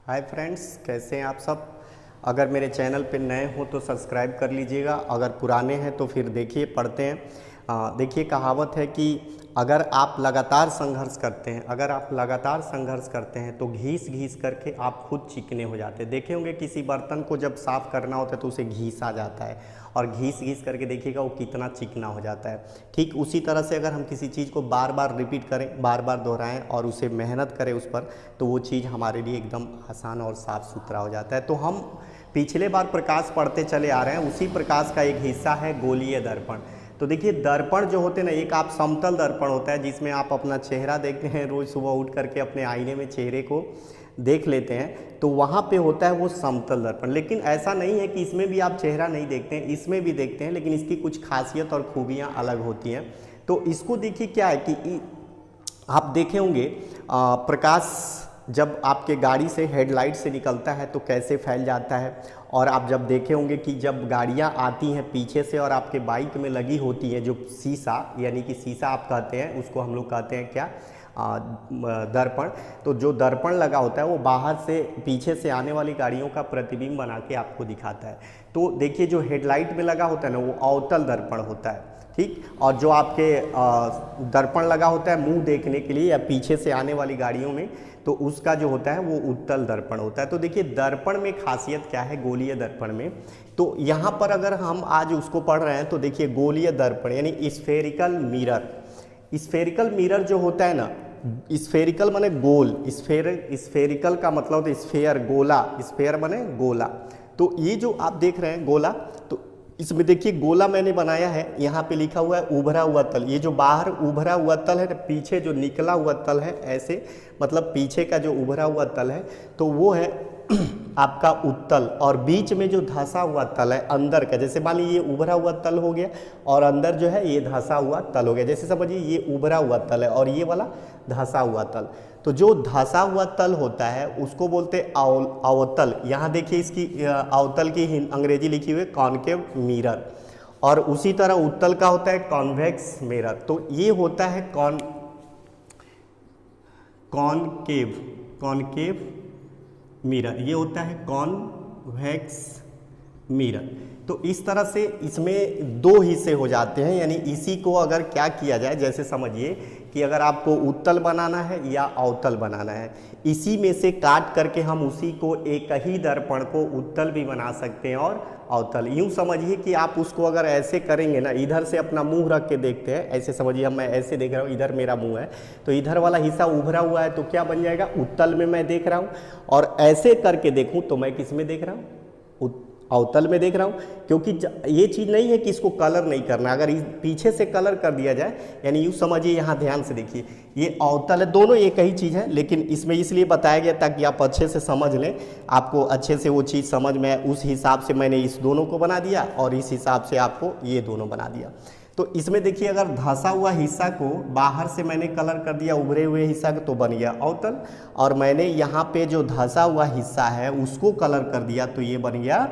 Hi friends, कैसे हैं आप सब। अगर मेरे चैनल पे नए हो तो सब्सक्राइब कर लीजिएगा, अगर पुराने हैं तो फिर देखिए पढ़ते हैं। देखिए कहावत है कि अगर आप लगातार संघर्ष करते हैं तो घीस घीस करके आप खुद चिकने हो जाते हैं। देखे होंगे किसी बर्तन को जब साफ़ करना होता है तो उसे घीस आ जाता है और घीस घीस करके देखिएगा वो कितना चिकना हो जाता है। ठीक उसी तरह से अगर हम किसी चीज़ को बार बार रिपीट करें, बार बार दोहराएं और उसे मेहनत करें उस पर, तो वो चीज़ हमारे लिए एकदम आसान और साफ़ सुथरा हो जाता है। तो हम पिछले बार प्रकाश पढ़ते चले आ रहे हैं, उसी प्रकाश का एक हिस्सा है गोलीय दर्पण। तो देखिए दर्पण जो होते हैं ना, एक आप समतल दर्पण होता है जिसमें आप अपना चेहरा देखते हैं, रोज़ सुबह उठ करके अपने आईने में चेहरे को देख लेते हैं, तो वहाँ पे होता है वो समतल दर्पण। लेकिन ऐसा नहीं है कि इसमें भी आप चेहरा नहीं देखते हैं, इसमें भी देखते हैं, लेकिन इसकी कुछ खासियत और खूबियाँ अलग होती हैं। तो इसको देखिए क्या है कि आप देखे होंगे प्रकाश जब आपके गाड़ी से हेडलाइट से निकलता है तो कैसे फैल जाता है। और आप जब देखे होंगे कि जब गाड़ियां आती हैं पीछे से और आपके बाइक में लगी होती है जो शीशा, यानी कि शीशा आप कहते हैं, उसको हम लोग कहते हैं क्या, दर्पण। तो जो दर्पण लगा होता है वो बाहर से पीछे से आने वाली गाड़ियों का प्रतिबिंब बना के आपको दिखाता है। तो देखिए जो हेडलाइट में लगा होता है ना, वो अवतल दर्पण होता है, ठीक। और जो आपके दर्पण लगा होता है मुंह देखने के लिए या पीछे से आने वाली गाड़ियों में, तो उसका जो होता है वो उत्तल दर्पण होता है। तो देखिए दर्पण में खासियत क्या है गोलीय दर्पण में, तो यहाँ पर अगर हम आज उसको पढ़ रहे हैं तो देखिए गोलीय दर्पण यानी स्फेरिकल मिरर। स्फेरिकल मिरर जो होता है ना, स्फेरिकल माने गोल, स्फेरिकल का मतलब होता है स्फेयर, गोला, स्फेयर माने गोला। तो ये जो आप देख रहे हैं गोला, तो इसमें देखिए गोला मैंने बनाया है, यहाँ पे लिखा हुआ है उभरा हुआ तल। ये जो बाहर उभरा हुआ तल है, पीछे जो निकला हुआ तल है, ऐसे मतलब पीछे का जो उभरा हुआ तल है तो वो है आपका उत्तल। और बीच में जो धंसा हुआ तल है अंदर का, जैसे मान लीजिए ये उभरा हुआ तल हो गया और अंदर जो है ये धंसा हुआ तल हो गया। जैसे समझिए ये उभरा हुआ तल है और ये वाला धंसा हुआ तल। तो जो धंसा हुआ तल होता है उसको बोलते हैं अवतल। यहाँ देखिए इसकी अवतल की अंग्रेजी लिखी हुई है कॉनकेव मिरर। और उसी तरह उत्तल का होता है कॉन्वेक्स मिरर। तो ये होता है कॉनकेव मिरर, ये होता है कॉन्वेक्स मिरर। तो इस तरह से इसमें दो हिस्से हो जाते हैं। यानी इसी को अगर क्या किया जाए, जैसे समझिए कि अगर आपको उत्तल बनाना है या अवतल बनाना है, इसी में से काट करके हम उसी को एक ही दर्पण को उत्तल भी बना सकते हैं और अवतल। यूँ समझिए कि आप उसको अगर ऐसे करेंगे ना, इधर से अपना मुंह रख के देखते हैं, ऐसे समझिए मैं ऐसे देख रहा हूँ, इधर मेरा मुंह है, तो इधर वाला हिस्सा उभरा हुआ है तो क्या बन जाएगा, उत्तल में मैं देख रहा हूँ। और ऐसे करके देखूँ तो मैं किस में देख रहा हूँ, अवतल में देख रहा हूँ। क्योंकि ये चीज़ नहीं है कि इसको कलर नहीं करना, अगर पीछे से कलर कर दिया जाए, यानी यूँ समझिए, यहाँ ध्यान से देखिए, ये अवतल है, दोनों एक ही चीज़ है, लेकिन इसमें इसलिए बताया गया ताकि आप अच्छे से समझ लें, आपको अच्छे से वो चीज़ समझ में, उस हिसाब से मैंने इस दोनों को बना दिया और इस हिसाब से आपको ये दोनों बना दिया। तो इसमें देखिए अगर धंसा हुआ हिस्सा को बाहर से मैंने कलर कर दिया, उभरे हुए हिस्सा को, तो बन गया अवतल। और मैंने यहाँ पे जो धंसा हुआ हिस्सा है उसको कलर कर दिया तो ये बन गया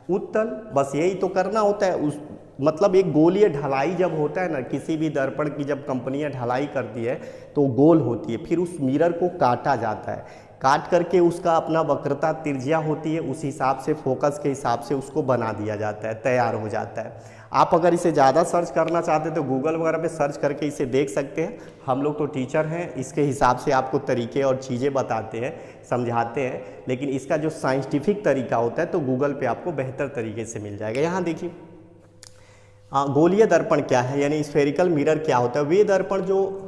उत्तल। बस यही तो करना होता है। उस मतलब एक गोलीय ढलाई जब होता है ना, किसी भी दर्पण की जब कंपनियां ढलाई करती है तो गोल होती है, फिर उस मिरर को काटा जाता है, काट करके उसका अपना वक्रता त्रिज्या होती है, उस हिसाब से फोकस के हिसाब से उसको बना दिया जाता है, तैयार हो जाता है। आप अगर इसे ज़्यादा सर्च करना चाहते हैं तो गूगल वगैरह पे सर्च करके इसे देख सकते हैं। हम लोग तो टीचर हैं, इसके हिसाब से आपको तरीके और चीज़ें बताते हैं, समझाते हैं, लेकिन इसका जो साइंटिफिक तरीका होता है तो गूगल पे आपको बेहतर तरीके से मिल जाएगा। यहाँ देखिए गोलीय दर्पण क्या है, यानी स्फेरिकल मिरर क्या होता है। वे दर्पण जो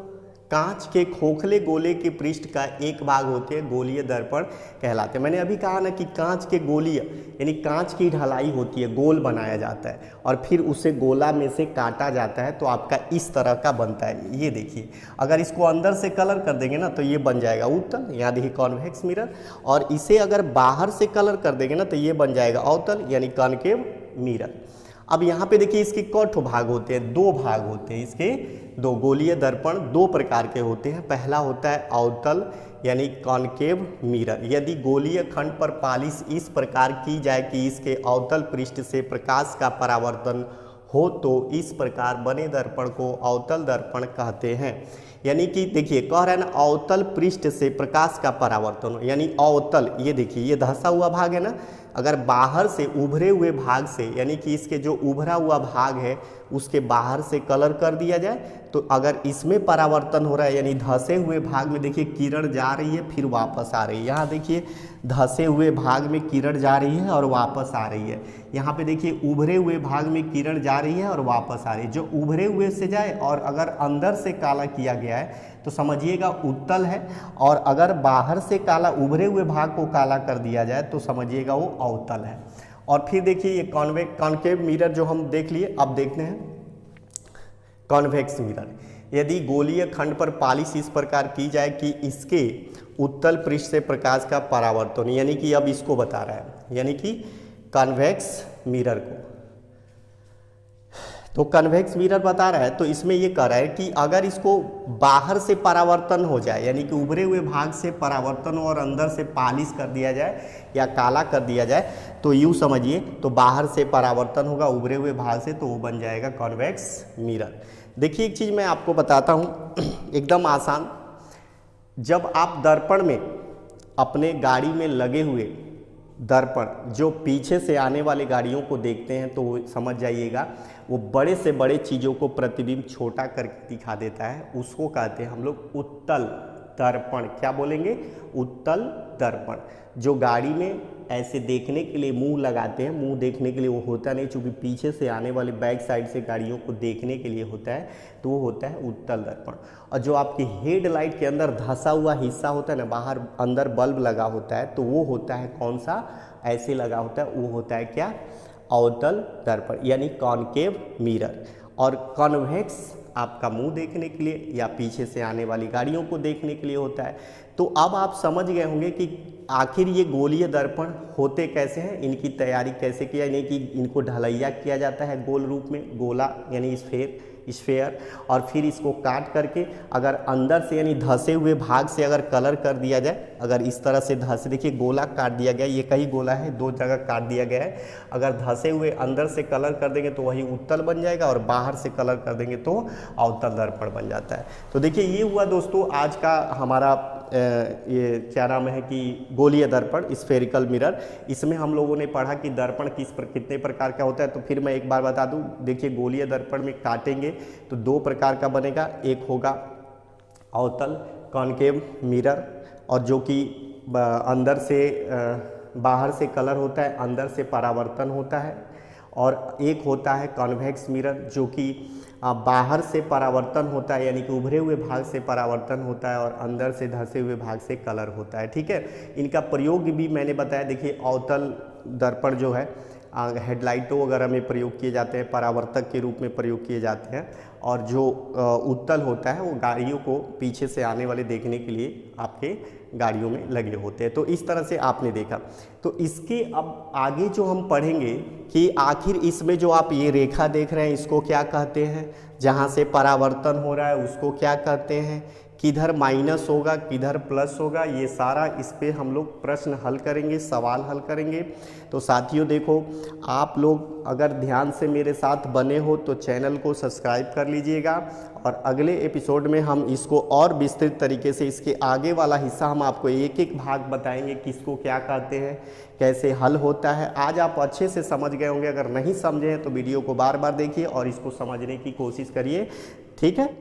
कांच के खोखले गोले के पृष्ठ का एक भाग होते हैं गोलीय दर्पण कहलाते हैं। मैंने अभी कहा ना कि कांच के गोलीय यानी कांच की ढलाई होती है, गोल बनाया जाता है और फिर उसे गोला में से काटा जाता है तो आपका इस तरह का बनता है। ये देखिए अगर इसको अंदर से कलर कर देंगे ना तो ये बन जाएगा उत्तल, यहाँ देखिए कॉन्वेक्स मिरर। और इसे अगर बाहर से कलर कर देंगे ना तो ये बन जाएगा अवतल यानी कॉनकेव मिरर। अब यहाँ पे देखिए इसके कौन भाग होते हैं, दो भाग होते हैं इसके, दो। गोलीय दर्पण दो प्रकार के होते हैं। पहला होता है अवतल यानी कॉनकेव मिरर। यदि गोलीय खंड पर पालिश इस प्रकार की जाए कि इसके अवतल पृष्ठ से प्रकाश का परावर्तन हो तो इस प्रकार बने दर्पण को अवतल दर्पण कहते हैं। यानी कि देखिए कह रहा है ना अवतल पृष्ठ से प्रकाश का परावर्तन, यानी अवतल, ये देखिए ये धंसा हुआ भाग है ना, अगर बाहर से उभरे हुए भाग से, यानी कि इसके जो उभरा हुआ भाग है उसके बाहर से कलर कर दिया जाए, तो अगर इसमें परावर्तन हो रहा है यानी धंसे हुए भाग में देखिए किरण जा रही है फिर वापस आ रही है, यहाँ देखिए धंसे हुए भाग में किरण जा रही है और वापस आ रही है, यहाँ पे देखिए उभरे हुए भाग में किरण जा रही है और वापस आ रही है। जो उभरे हुए से जाए और अगर अंदर से काला किया गया है तो समझिएगा उत्तल है, और अगर बाहर से काला उभरे हुए भाग को काला कर दिया जाए तो समझिएगा वो अवतल है। और फिर देखिए ये कॉन्केव मिरर जो हम देख लिए, अब देखते हैं कॉन्वेक्स मिरर। यदि गोलीय खंड पर पालिश इस प्रकार की जाए कि इसके उत्तल पृष्ठ से प्रकाश का परावर्तन, यानी कि अब इसको बता रहा है, यानी कि कॉन्वेक्स मिरर को, तो कन्वेक्स मिरर बता रहा है, तो इसमें ये कह रहा है कि अगर इसको बाहर से परावर्तन हो जाए, यानी कि उभरे हुए भाग से परावर्तन हो और अंदर से पालिश कर दिया जाए या काला कर दिया जाए, तो यूँ समझिए, तो बाहर से परावर्तन होगा उभरे हुए भाग से, तो वो बन जाएगा कॉन्वेक्स मिरर। देखिए एक चीज़ मैं आपको बताता हूँ एकदम आसान, जब आप दर्पण में अपने गाड़ी में लगे हुए दर्पण जो पीछे से आने वाली गाड़ियों को देखते हैं तो वो समझ जाइएगा वो बड़े से बड़े चीज़ों को प्रतिबिंब छोटा करके दिखा देता है, उसको कहते हैं हम लोग उत्तल दर्पण। क्या बोलेंगे? उत्तल दर्पण। जो गाड़ी में ऐसे देखने के लिए मुंह लगाते हैं, मुंह देखने के लिए वो होता नहीं, चूँकि पीछे से आने वाले बैक साइड से गाड़ियों को देखने के लिए होता है, तो वो होता है उत्तल दर्पण। और जो आपकी हेडलाइट के अंदर धंसा हुआ हिस्सा होता है ना, बाहर अंदर बल्ब लगा होता है, तो वो होता है कौन सा, ऐसे लगा होता है, वो होता है क्या, अवतल दर्पण यानी कॉनकेव मिरर। और कॉन्वेक्स आपका मुंह देखने के लिए या पीछे से आने वाली गाड़ियों को देखने के लिए होता है। तो अब आप समझ गए होंगे कि आखिर ये गोलीय दर्पण होते कैसे हैं, इनकी तैयारी कैसे किया, यानी कि इनको ढलैया किया जाता है गोल रूप में, गोला यानी स्फेयर, और फिर इसको काट करके अगर अंदर से यानी धंसे हुए भाग से अगर कलर कर दिया जाए, अगर इस तरह से धंसे, देखिए गोला काट दिया गया, ये कई गोला है, दो जगह काट दिया गया है, अगर धंसे हुए अंदर से कलर कर देंगे तो वही उत्तल बन जाएगा, और बाहर से कलर कर देंगे तो अवतल दर्पण बन जाता है। तो देखिए ये हुआ दोस्तों आज का हमारा ये क्या नाम है कि गोलीय दर्पण, स्फेरिकल मिरर। इसमें हम लोगों ने पढ़ा कि दर्पण कितने प्रकार का होता है। तो फिर मैं एक बार बता दूं, देखिए गोलीय दर्पण में काटेंगे तो दो प्रकार का बनेगा, एक होगा अवतल कॉनकेव मिरर, और जो कि अंदर से बाहर से कलर होता है, अंदर से परावर्तन होता है, और एक होता है कॉन्वेक्स मिरर जो कि बाहर से परावर्तन होता है, यानी कि उभरे हुए भाग से परावर्तन होता है और अंदर से धंसे हुए भाग से कलर होता है। ठीक है, इनका प्रयोग भी मैंने बताया। देखिए अवतल दर्पण जो है हेडलाइटों वगैरह में प्रयोग किए जाते हैं, परावर्तक के रूप में प्रयोग किए जाते हैं, और जो उत्तल होता है वो गाड़ियों को पीछे से आने वाले देखने के लिए आपके गाड़ियों में लगे होते हैं। तो इस तरह से आपने देखा। तो इसके अब आगे जो हम पढ़ेंगे कि आखिर इसमें जो आप ये रेखा देख रहे हैं इसको क्या कहते हैं, जहाँ से परावर्तन हो रहा है उसको क्या कहते हैं, किधर माइनस होगा किधर प्लस होगा, ये सारा इस पे हम लोग प्रश्न हल करेंगे, सवाल हल करेंगे। तो साथियों देखो, आप लोग अगर ध्यान से मेरे साथ बने हो तो चैनल को सब्सक्राइब कर लीजिएगा, और अगले एपिसोड में हम इसको और विस्तृत तरीके से इसके आगे वाला हिस्सा हम आपको एक एक भाग बताएंगे, किसको क्या कहते हैं, कैसे हल होता है। आज आप अच्छे से समझ गए होंगे, अगर नहीं समझे हैं तो वीडियो को बार बार देखिए और इसको समझने की कोशिश करिए। ठीक है।